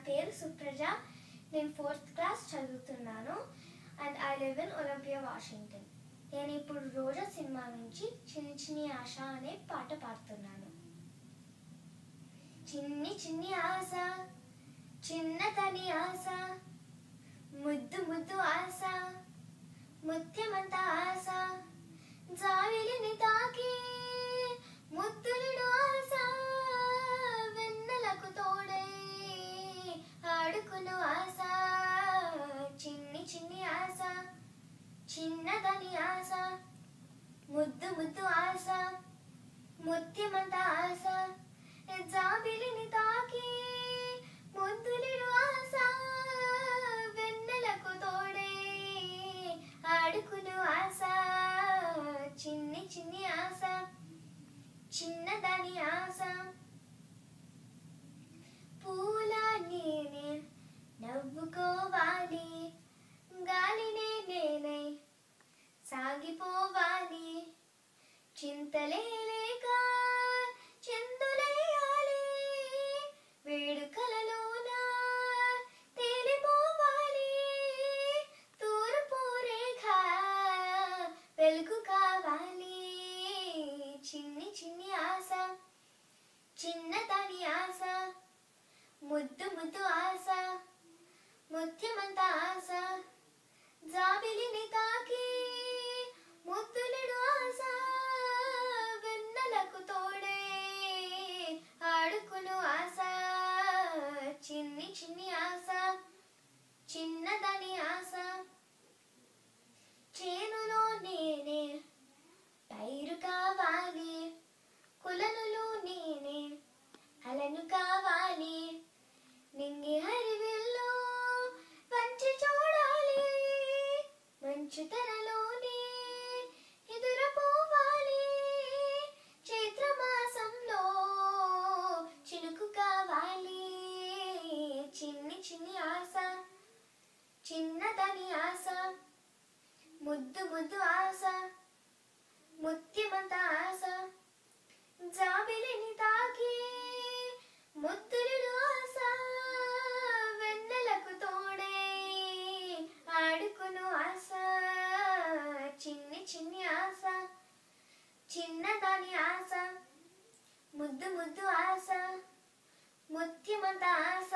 పేరు సుప్రజ. నేను 4th class చదువుతున్నాను and I live in Olympia, Washington. నేను ఇప్పుడు రోజా సినిమా నుంచి చిన్ని చిన్ని ఆశ అనే పాట పాడుతున్నాను. చిన్ని చిన్ని ఆశ, చిన్నతని ఆశ, ముద్దు ముద్దు ఆశ, ముత్యమంత ఆశ, జావిలిని తాకి ముద్దులుడు ఆశ, వెన్నెలకు తోడై ఆడుకును ఆశ. చిన్ని చిన్ని ఆశ, చిన్నదని ఆశ, ముద్దు ముద్దు ఆశ, ముత్యమంత ఆశ, జాబిలిని తాకి ముద్దులుడు ఆశ, వెన్నెలకు తోడై ఆడుకును ఆశ. చిన్ని చిన్ని ఆశ, చిన్నదాని ఆశ. పూల నేనే నవ్వుకోవాలి, గాలినే నేనై సాగిపోవాలి, చింతలే లేక చిందులేయాలి, వేడుకలలోన తేలిపోవాలి, తూర్పు రేఖ వెలుగు కావాలి. చిన్ని చిన్ని ఆశ, చిన్నదాని ఆశ, ముద్దు ముద్దు ఆశ, ముత్యమంత ఆశ, జాబిలిని తాకి ముద్దులుడు ఆశ, వెన్నెలకు తోడే ఆడుకును ఆశ. చిన్ని చిన్ని ఆశ, చిన్నదాని ఆశ. చేనులో నేనే పైరు కావాలి, కులనులో నేనే అలను కావాలి, నింగి హరివిల్లో వంచి చూడాలి, మంచుతనలోనే ఎదురపోవాలి, చైత్రమాసంలో చినుకు కావాలి. చిన్ని చిన్ని ఆశ, చిన్నదని ఆశ, ముద్దు ముద్దు ఆశ, ముత్యమంత ఆశ, జాబిలిని తాకి ముద్దులుడు ఆశ, వెన్నెలకు తోడే ఆడుకును ఆశ. చిన్ని చిన్ని ఆశ, చిన్నదాని ఆశ, ముద్దు ముద్దు ఆశ, ముత్యమంత ఆశ.